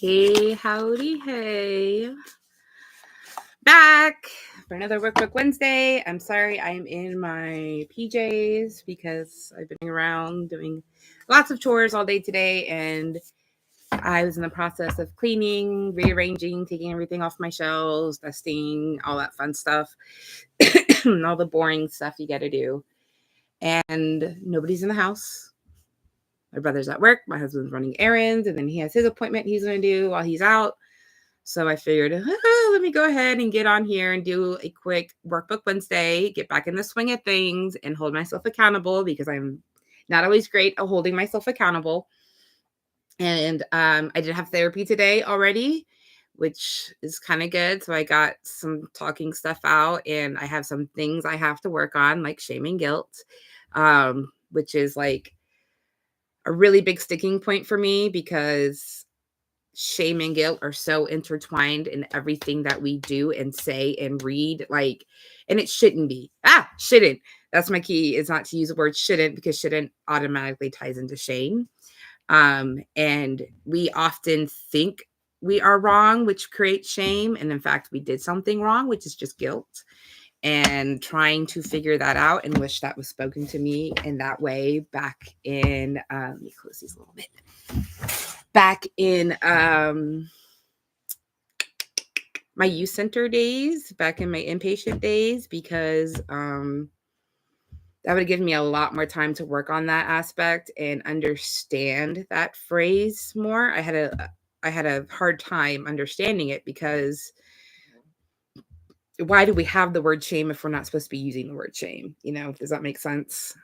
Hey, howdy, hey. Back for another Workbook Wednesday. I'm sorry I'm in my PJs because I've been around doing lots of chores all day today, and I was in the process of cleaning, rearranging, taking everything off my shelves, dusting, all that fun stuff, all the boring stuff you got to do. And nobody's in the house. My brother's at work. My husband's running errands, and then he has his appointment he's going to do while he's out. So I figured, let me go ahead and get on here and do a quick Workbook Wednesday, get back in the swing of things and hold myself accountable because I'm not always great at holding myself accountable. And I did have therapy today already, which is kind of good. So I got some talking stuff out, and I have some things I have to work on, like shame and guilt, which is like a really big sticking point for me because shame and guilt are so intertwined in everything that we do and say and read, and it shouldn't be. Shouldn't. That's my key, is not to use the word shouldn't, because shouldn't automatically ties into shame. And we often think we are wrong, which creates shame. And in fact, we did something wrong, which is just guilt. And trying to figure that out, and wish that was spoken to me in that way back in, let me close these a little bit. Back in my youth center days, back in my inpatient days, because that would have given me a lot more time to work on that aspect and understand that phrase more. I had a hard time understanding it, because why do we have the word shame if we're not supposed to be using the word shame? Does that make sense?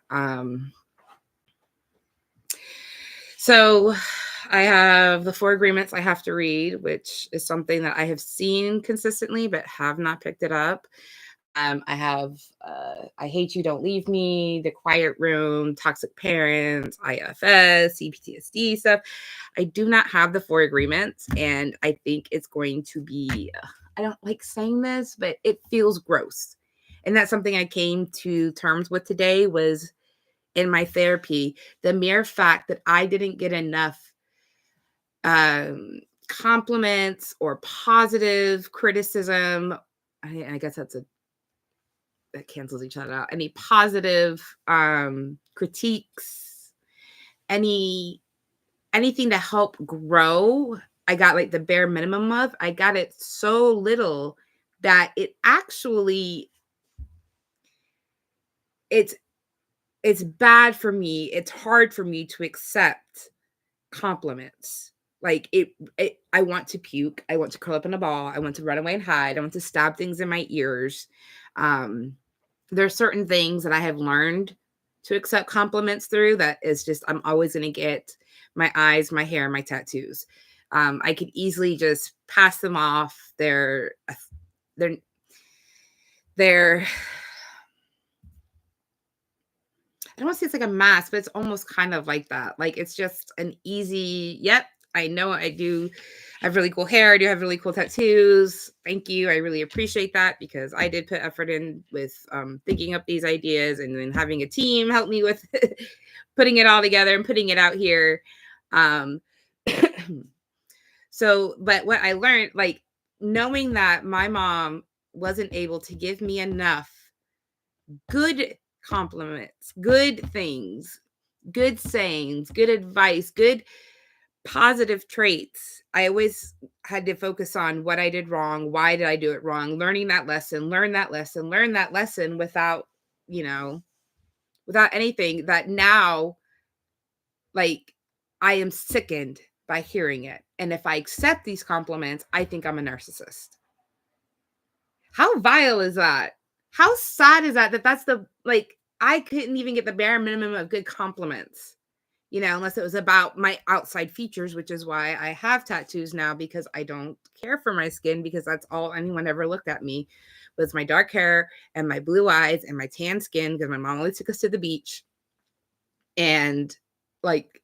So I have the 4 agreements I have to read, which is something that I have seen consistently but have not picked it up. I have I Hate You, Don't Leave Me, The Quiet Room, Toxic Parents, IFS, cptsd stuff. I do not have the 4 agreements, and I think it's going to be, I don't like saying this, but it feels gross. And that's something I came to terms with today, was in my therapy, the mere fact that I didn't get enough compliments or positive criticism. I guess that cancels each other out. Any positive critiques, anything to help grow, I got like the bare minimum of. I got it so little that it actually, it's bad for me. It's hard for me to accept compliments. Like I want to puke. I want to curl up in a ball. I want to run away and hide. I want to stab things in my ears. There are certain things that I have learned to accept compliments through, that is just, I'm always going to get my eyes, my hair, my tattoos. I could easily just pass them off. They're I don't want to say it's like a mask, but it's almost kind of like that. Like, it's just an easy, yep, I know I do. I have really cool hair. I do have really cool tattoos. Thank you. I really appreciate that, because I did put effort in with thinking up these ideas, and then having a team help me with putting it all together and putting it out here. So, but what I learned, like, knowing that my mom wasn't able to give me enough good compliments, good things, good sayings, good advice, good positive traits. I always had to focus on what I did wrong. Why did I do it wrong? Learn that lesson without, without anything, that now, like, I am sickened by hearing it. And if I accept these compliments, I think I'm a narcissist. How vile is that? How sad is that? That's I couldn't even get the bare minimum of good compliments, unless it was about my outside features, which is why I have tattoos now, because I don't care for my skin, because that's all anyone ever looked at me, was my dark hair and my blue eyes and my tan skin, because my mom always took us to the beach. And like,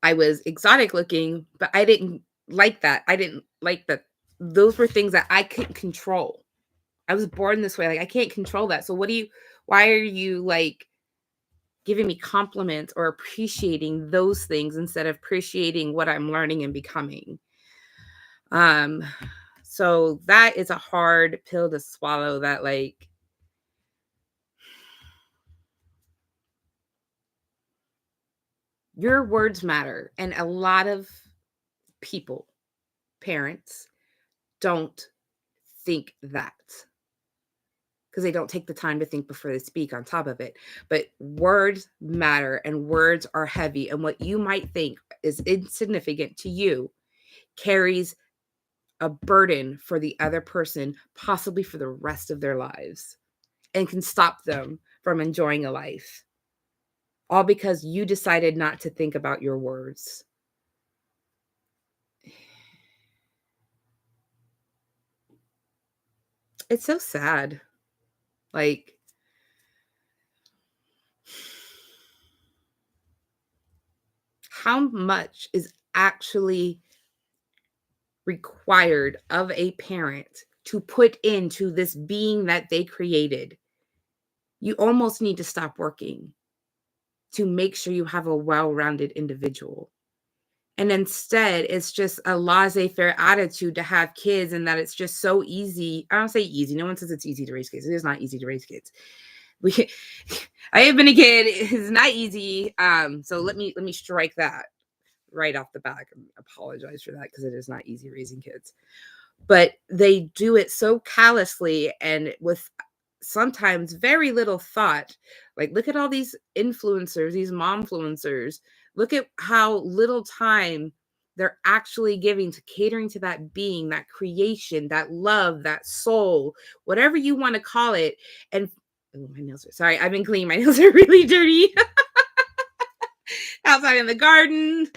I was exotic looking, but I didn't like that. I didn't like that. Those were things that I couldn't control. I was born this way. Like, I can't control that. So why are you like giving me compliments or appreciating those things instead of appreciating what I'm learning and becoming. So that is a hard pill to swallow, that like your words matter. And a lot of people, parents, don't think that because they don't take the time to think before they speak on top of it. But words matter and words are heavy. And what you might think is insignificant to you carries a burden for the other person, possibly for the rest of their lives, and can stop them from enjoying a life. All because you decided not to think about your words. It's so sad. Like, how much is actually required of a parent to put into this being that they created? You almost need to stop working to make sure you have a well-rounded individual. And instead, it's just a laissez-faire attitude to have kids, and that it's just so easy. I don't say easy. No one says it's easy to raise kids. It is not easy to raise kids. I have been a kid. It's not easy. So let me strike that right off the bat. I apologize for that because it is not easy raising kids. But they do it so callously and with sometimes very little thought. Like, look at all these influencers, these momfluencers. Look at how little time they're actually giving to catering to that being, that creation, that love, that soul, whatever you want to call it. And oh, my nails are sorry. I've been cleaning. My nails are really dirty outside in the garden.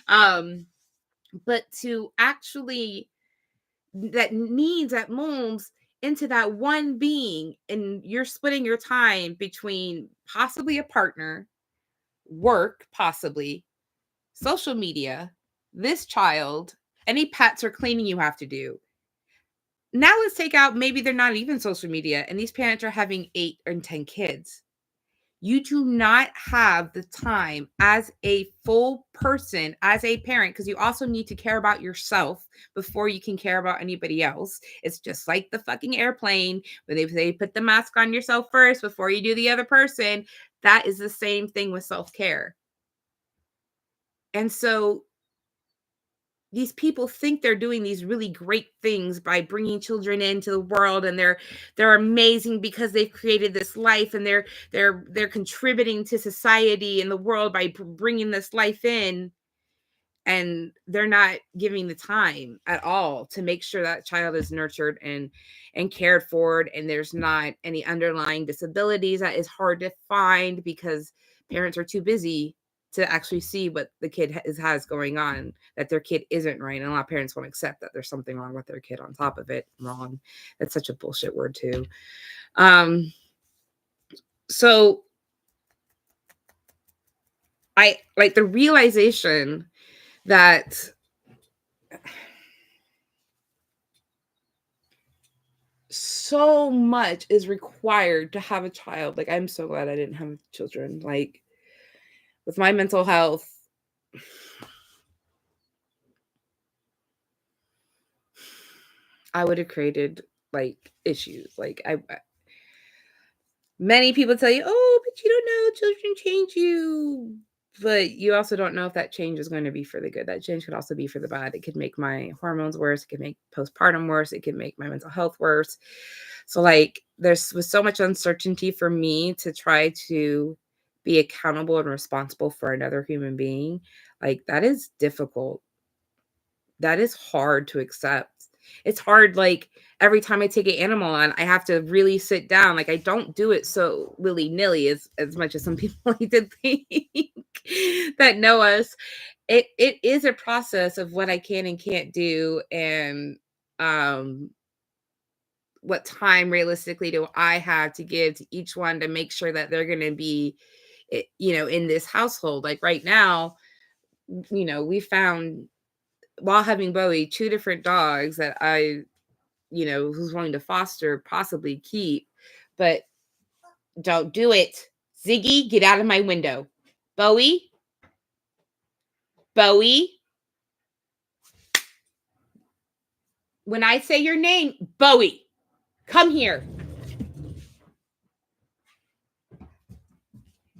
But to actually that moves into that one being, and you're splitting your time between possibly a partner, work, possibly social media, this child, any pets or cleaning you have to do. Now let's take out, maybe they're not even social media and these parents are having 8 or 10 kids. You do not have the time as a full person, as a parent, because you also need to care about yourself before you can care about anybody else. It's just like the fucking airplane when they say put the mask on yourself first before you do the other person. That is the same thing with self-care. And so these people think they're doing these really great things by bringing children into the world, and they're amazing because they've created this life, and they're contributing to society and the world by bringing this life in, and they're not giving the time at all to make sure that child is nurtured and cared for, and there's not any underlying disabilities that is hard to find because parents are too busy to actually see what the kid has going on, that their kid isn't right. And a lot of parents won't accept that there's something wrong with their kid on top of it. Wrong. That's such a bullshit word too. So I like the realization that so much is required to have a child. Like, I'm so glad I didn't have children. Like, with my mental health, I would have created like issues. Like, many people tell you, oh, but you don't know, children change you. But you also don't know if that change is going to be for the good. That change could also be for the bad. It could make my hormones worse. It could make postpartum worse. It could make my mental health worse. So like was so much uncertainty for me to try to be accountable and responsible for another human being. Like, that is difficult. That is hard to accept. It's hard, like, every time I take an animal on, I have to really sit down. Like, I don't do it so willy-nilly as much as some people like to think that know us. It is a process of what I can and can't do, and what time realistically do I have to give to each one to make sure that they're going to be, in this household. Like right now, we found, while having Bowie, 2 different dogs that I, who's wanting to foster, possibly keep, but don't do it. Ziggy, get out of my window. Bowie. Bowie. When I say your name, Bowie, come here.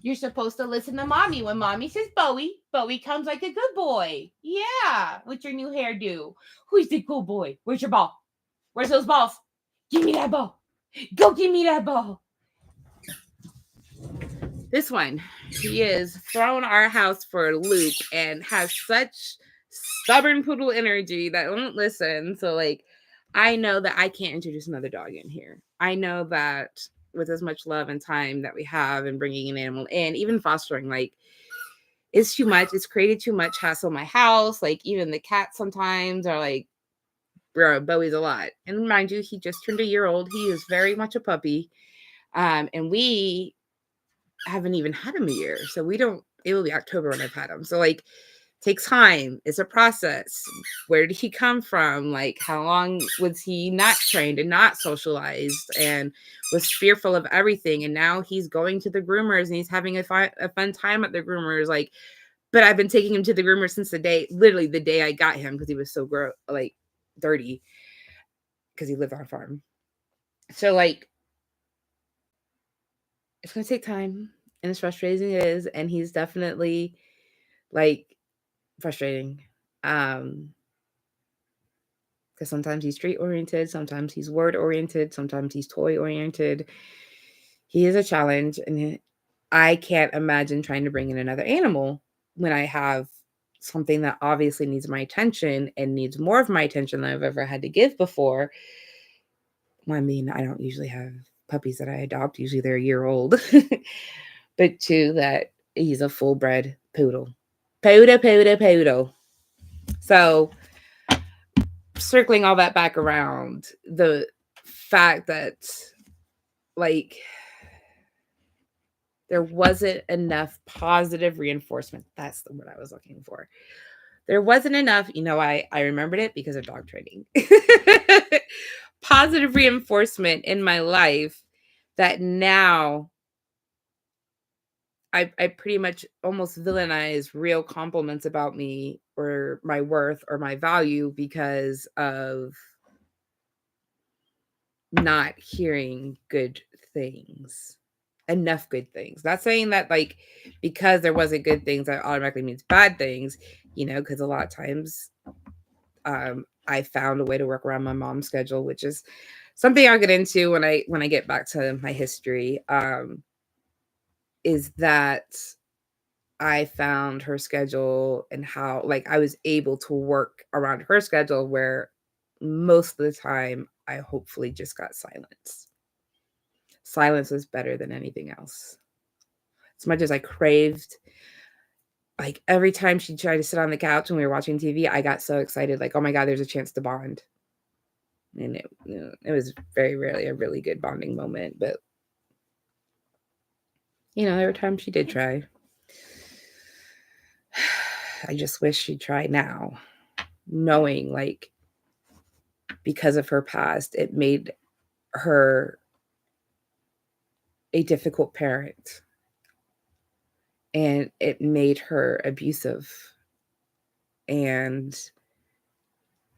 You're supposed to listen to mommy. When mommy says Bowie, Bowie comes like a good boy. Yeah, with your new hairdo. Who's the cool boy? Where's your ball? Where's those balls? Give me that ball. Go give me that ball. This one, he is thrown our house for a loop and has such stubborn poodle energy that won't listen. So, like, I know that I can't introduce another dog in here. I know that with as much love and time that we have and bringing an animal in, even fostering, like, it's too much. It's created too much hassle in my house. Like, even the cats sometimes are like, bro, Bowie's a lot. And mind you, he just turned a year old. He is very much a puppy. And we haven't even had him a year. So we don't, it will be October when I've had him. So, like, takes time. It's a process. Where did he come from? Like, how long was he not trained and not socialized and was fearful of everything? And now he's going to the groomers and he's having a fun time at the groomers. Like, but I've been taking him to the groomer since literally the day I got him, because he was so dirty, because he lived on a farm. So, like, it's going to take time, and as frustrating it is, and he's definitely, like, frustrating. Because sometimes he's street oriented, sometimes he's word oriented, sometimes he's toy oriented. He is a challenge, and I can't imagine trying to bring in another animal when I have something that obviously needs my attention and needs more of my attention than I've ever had to give before. Well, I mean, I don't usually have puppies that I adopt. Usually they're a year old. But two, that he's a full-bred poodle. Poodle. So, circling all that back around, the fact that, like, there wasn't enough positive reinforcement. That's the word I was looking for. There wasn't enough, I remembered it because of dog training. Positive reinforcement in my life that now I pretty much almost villainize real compliments about me or my worth or my value because of not hearing good things. Enough good things. Not saying that, like, because there wasn't good things that automatically means bad things, because a lot of times I found a way to work around my mom's schedule, which is something I'll get into when I get back to my history. Is that I found her schedule and how, like, I was able to work around her schedule, where most of the time I hopefully just got silence. Silence was better than anything else. As much as I craved, like, every time she tried to sit on the couch when we were watching TV, I got so excited, like, oh my God, there's a chance to bond. And it was very rarely a really good bonding moment, but there were times she did try. I just wish she'd try now, knowing, like, because of her past, it made her a difficult parent, and it made her abusive. And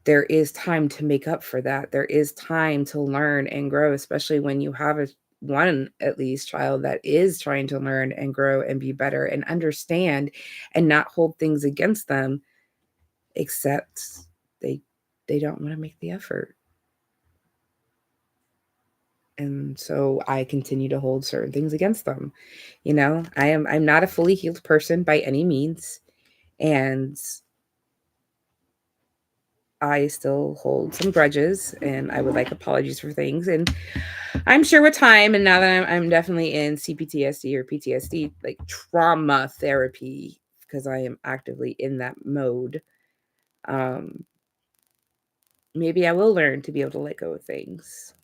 there is time to make up for that. There is time to learn and grow, especially when you have one at least child that is trying to learn and grow and be better and understand and not hold things against them, except they don't want to make the effort. And so I continue to hold certain things against them. I'm not a fully healed person by any means. And I still hold some grudges, and I would like apologies for things. And I'm sure with time, and now that I'm definitely in cptsd or PTSD, like trauma therapy, because I am actively in that mode, maybe I will learn to be able to let go of things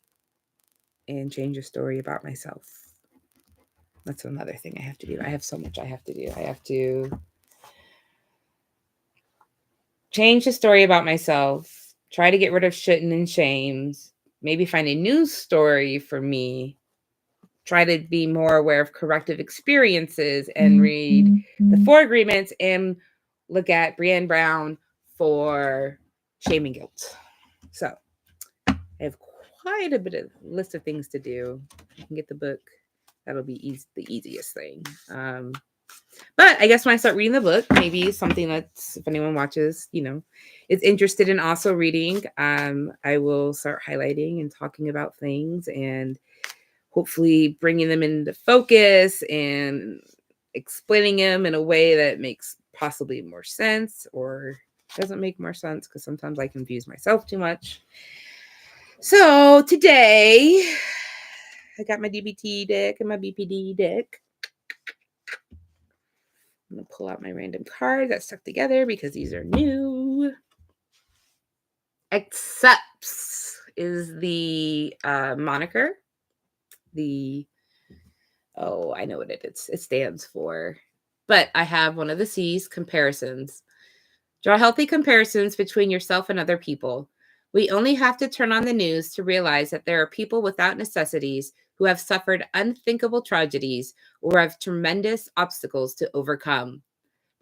and change a story about myself. That's another thing I have to do. I have so much I have to do. I have to change the story about myself, try to get rid of shitting and shames, maybe find a new story for me try to be more aware of corrective experiences and read the 4 agreements and look at Brené Brown for shame and guilt. So I have quite a bit of list of things to do. I can get the book. That'll be the easiest thing. But I guess when I start reading the book, maybe something that's, if anyone watches, is interested in also reading, I will start highlighting and talking about things and hopefully bringing them into focus and explaining them in a way that makes possibly more sense or doesn't make more sense, because sometimes I confuse myself too much. So today I got my DBT deck and my BPD deck. I'm going to pull out my random cards that stuck together because these are new. Accepts is the moniker. I know what it stands for. But I have one of the C's, comparisons. Draw healthy comparisons between yourself and other people. We only have to turn on the news to realize that there are people without necessities who have suffered unthinkable tragedies or have tremendous obstacles to overcome.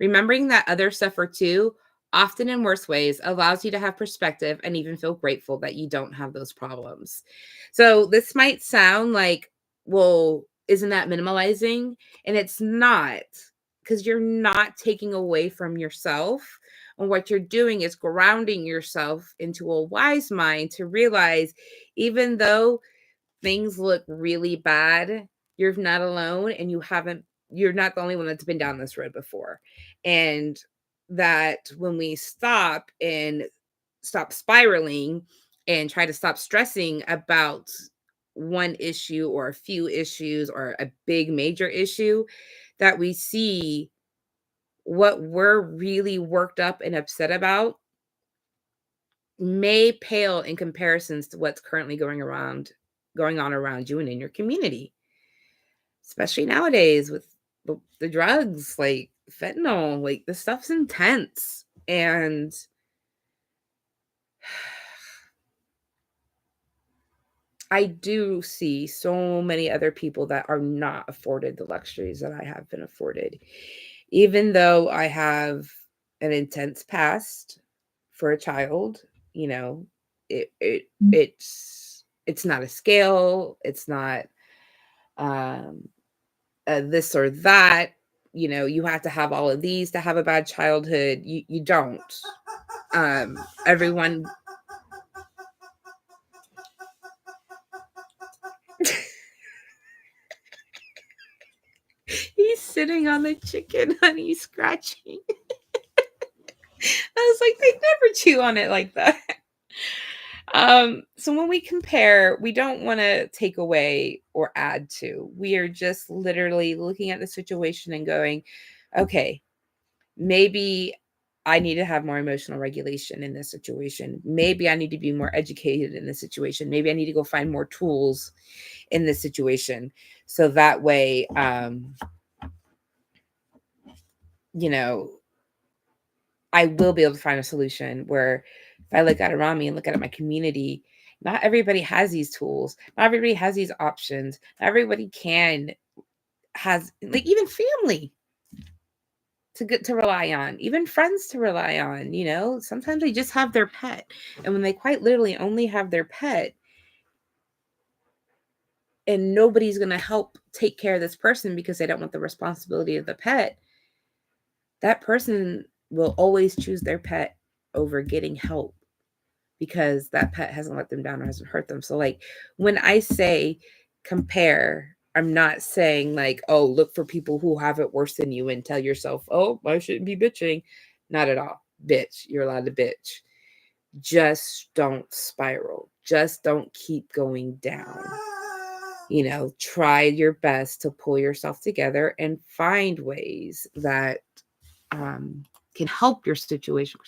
Remembering that others suffer too, often in worse ways, allows you to have perspective and even feel grateful that you don't have those problems. So this might sound like, well, isn't that minimalizing? And it's not, because you're not taking away from yourself. And what you're doing is grounding yourself into a wise mind to realize, even though things look really bad, you're not alone, and you're not the only one that's been down this road before. And that when we stop spiraling and try to stop stressing about one issue or a few issues or a big major issue, that we see what we're really worked up and upset about may pale in comparisons to what's currently going on around you and in your community, especially nowadays with the drugs, like fentanyl. Like, this stuff's intense. And I do see so many other people that are not afforded the luxuries that I have been afforded. Even though I have an intense past for a child, it's not a scale. It's not this or that. You have to have all of these to have a bad childhood. You don't. Everyone. He's sitting on the chicken, honey, scratching. I was like, they never chew on it like that. So when we compare, we don't want to take away or add to. We are just literally looking at the situation and going, okay, maybe I need to have more emotional regulation in this situation. Maybe I need to be more educated in this situation. Maybe I need to go find more tools in this situation. So that way, I will be able to find a solution where if I look at around me and look at my community, not everybody has these tools. Not everybody has these options. Not everybody has, like, even family to rely on, even friends to rely on. Sometimes they just have their pet. And when they quite literally only have their pet and nobody's going to help take care of this person because they don't want the responsibility of the pet, that person will always choose their pet over getting help because that pet hasn't let them down or hasn't hurt them. So, like, when I say compare, I'm not saying like, oh, look for people who have it worse than you and tell yourself, oh, I shouldn't be bitching. Not at all. Bitch. You're allowed to bitch. Just don't spiral. Just don't keep going down. Try your best to pull yourself together and find ways that can help your situation.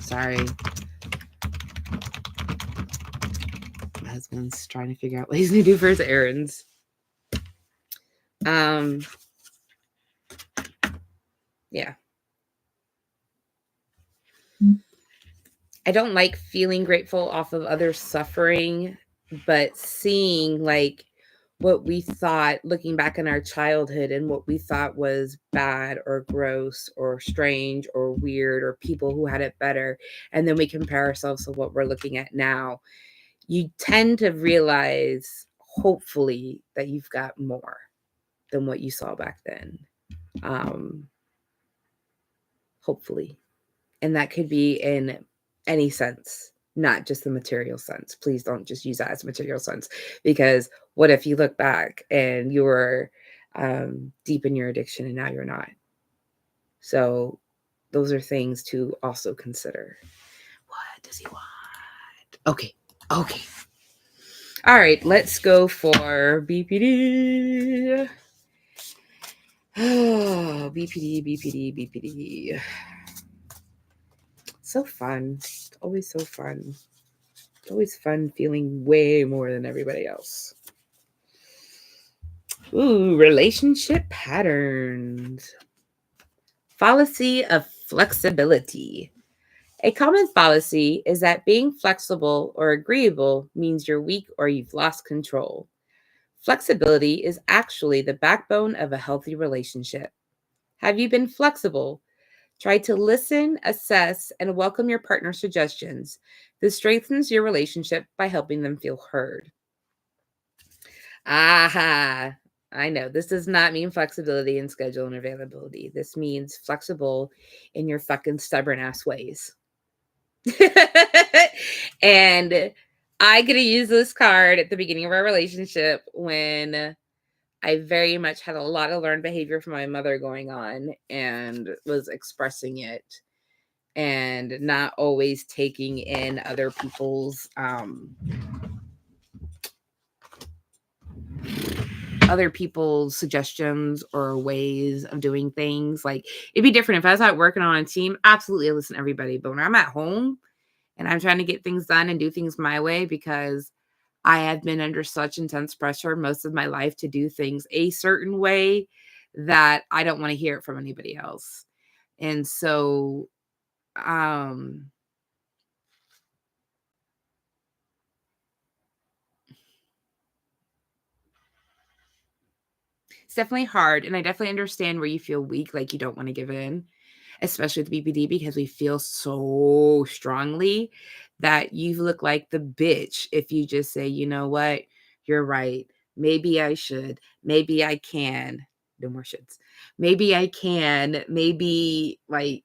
Sorry. My husband's trying to figure out what he's going to do for his errands. Yeah. I don't like feeling grateful off of others' suffering, but seeing like what we thought, looking back in our childhood and what we thought was bad or gross or strange or weird or people who had it better. And then we compare ourselves to what we're looking at now. You tend to realize, hopefully, that you've got more than what you saw back then. Hopefully. And that could be in any sense, not just the material sense. Please don't just use that as a material sense, because what if you look back and you were deep in your addiction and now you're not? So those are things to also consider. What does he want? Okay. Okay. All right, let's go for BPD. Oh, BPD, BPD, BPD. So fun. It's always so fun. It's always fun feeling way more than everybody else. Ooh, relationship patterns. Fallacy of flexibility. A common fallacy is that being flexible or agreeable means you're weak or you've lost control. Flexibility is actually the backbone of a healthy relationship. Have you been flexible? Try to listen, assess, and welcome your partner's suggestions. This strengthens your relationship by helping them feel heard. Aha. I know this does not mean flexibility in schedule and availability. This means flexible in your fucking stubborn ass ways. And I get to use this card at the beginning of our relationship when I very much had a lot of learned behavior from my mother going on and was expressing it and not always taking in other people's suggestions or ways of doing things. Like, it'd be different if I was out working on a team. Absolutely, I listen to everybody. But when I'm at home and I'm trying to get things done and do things my way, because I have been under such intense pressure most of my life to do things a certain way, that I don't want to hear it from anybody else. And so, it's definitely hard. And I definitely understand where you feel weak, like you don't want to give in, especially with BPD, because we feel so strongly that you look like the bitch if you just say, you know what, you're right. Maybe I should. Maybe I can. No more shoulds. Maybe I can. Maybe like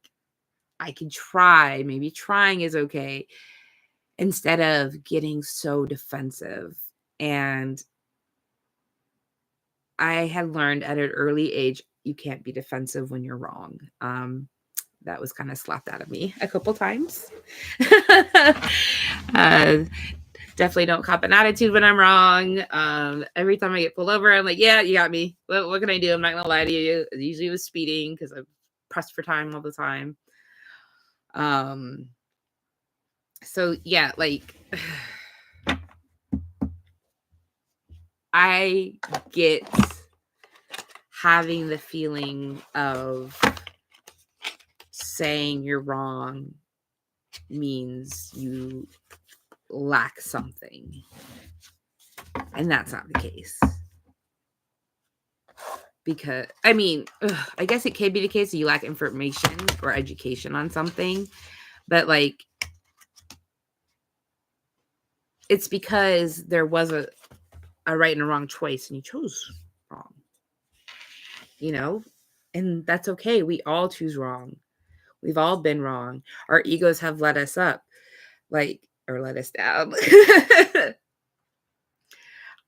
I can try. Maybe trying is okay. Instead of getting so defensive. And I had learned at an early age, you can't be defensive when you're wrong. That was kind of slapped out of me a couple times. Definitely don't cop an attitude when I'm wrong. Every time I get pulled over, I'm like, yeah, you got me. What can I do? I'm not going to lie to you. It usually was speeding because I'm pressed for time all the time. So yeah, like I get having the feeling of saying you're wrong means you lack something. And that's not the case. Because, I mean, I guess it could be the case that you lack information or education on something. But, like, it's because there was a right and a wrong choice and you chose wrong. You know? And that's okay. We all choose wrong. We've all been wrong. Our egos have let us up. Like, or let us down.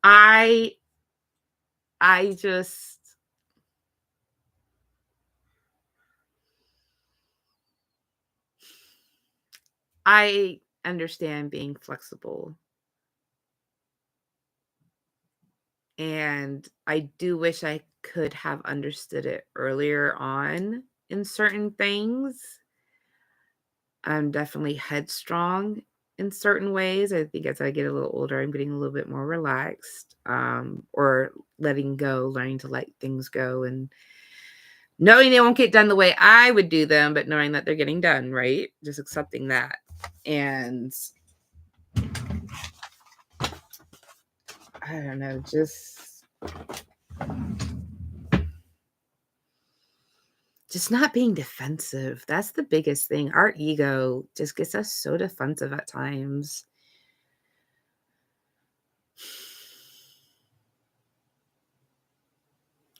I just, I understand being flexible. And I do wish I could have understood it earlier on in certain things. I'm definitely headstrong in certain ways. I think as I get a little older, I'm getting a little bit more relaxed, or letting go, learning to let things go and knowing they won't get done the way I would do them, but knowing that they're getting done, right? Just accepting that. And I don't know, just not being defensive. That's the biggest thing. Our ego just gets us so defensive at times.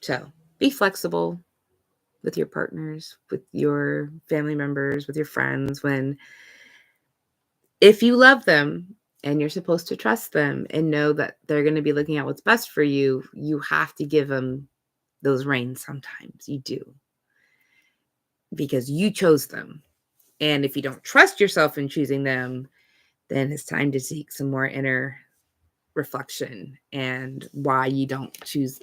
So be flexible with your partners, with your family members, with your friends. If you love them and you're supposed to trust them and know that they're going to be looking at what's best for you, you have to give them those reins sometimes. You do. Because you chose them. And if you don't trust yourself in choosing them, then it's time to seek some more inner reflection and why you don't choose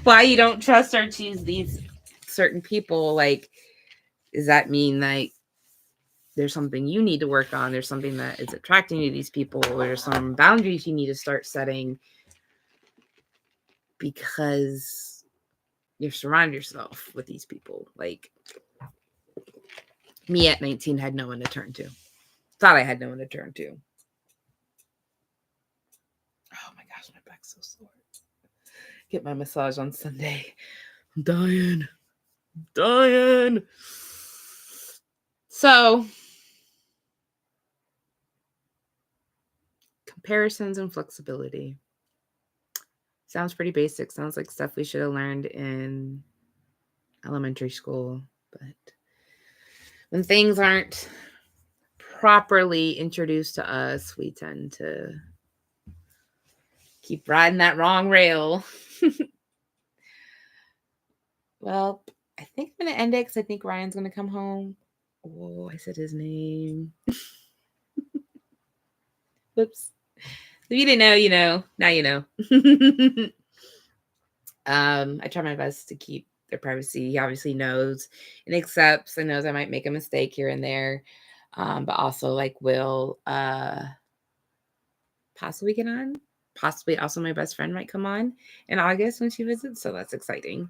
why you don't trust or choose these certain people. Like, does that mean like there's something you need to work on? There's something that is attracting you to these people, or there's some boundaries you need to start setting because you've surrounded yourself with these people. Like me at 19 had no one to turn to. Thought I had no one to turn to. Oh my gosh, my back's so sore. Get my massage on Sunday. I'm dying. So, comparisons and flexibility. Sounds pretty basic. Sounds like stuff we should have learned in elementary school. But when things aren't properly introduced to us, we tend to keep riding that wrong rail. Well, I think I'm going to end it because I think Ryan's going to come home. Oh, I said his name. Whoops. If you didn't know, you know. Now you know. I try my best to keep their privacy. He obviously knows and accepts and knows I might make a mistake here and there. But also like will possibly get on. Possibly also my best friend might come on in August when she visits. So that's exciting.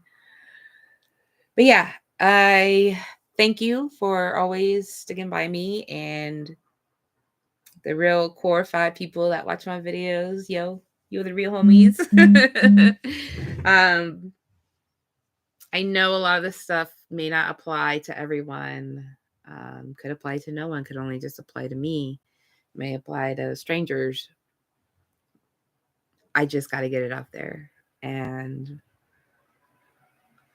But yeah, I thank you for always sticking by me and the real core 5 people that watch my videos. Yo, you're the real homies. I know a lot of this stuff may not apply to everyone. Could apply to no one, could only just apply to me, may apply to strangers. I just got to get it out there and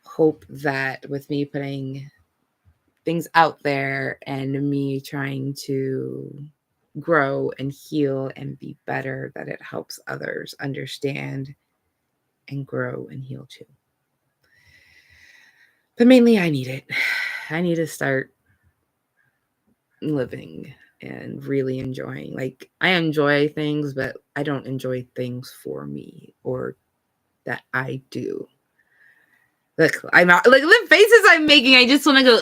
hope that with me putting things out there and me trying to grow and heal and be better, that it helps others understand and grow and heal too. But mainly I need it. I need to start living and really enjoying. Like, I enjoy things, but I don't enjoy things for me or that I do. Look, I'm out, like the faces I'm making, I just want to go,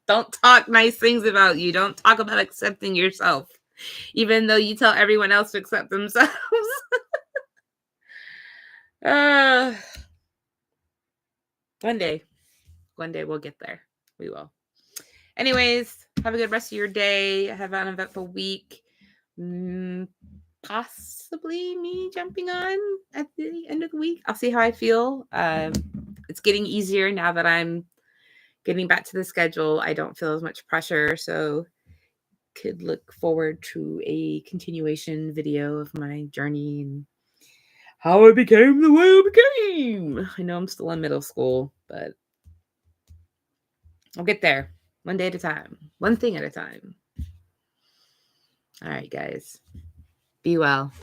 don't talk nice things about you. Don't talk about accepting yourself, even though you tell everyone else to accept themselves. One day we'll get there. We will. Anyways, have a good rest of your day. Have an eventful week. Possibly me jumping on at the end of the week. I'll see how I feel. It's getting easier now that I'm getting back to the schedule. I don't feel as much pressure, so could look forward to a continuation video of my journey and how I became the way I became. I know I'm still in middle school, but I'll get there one day at a time, one thing at a time. All right, guys. Be well.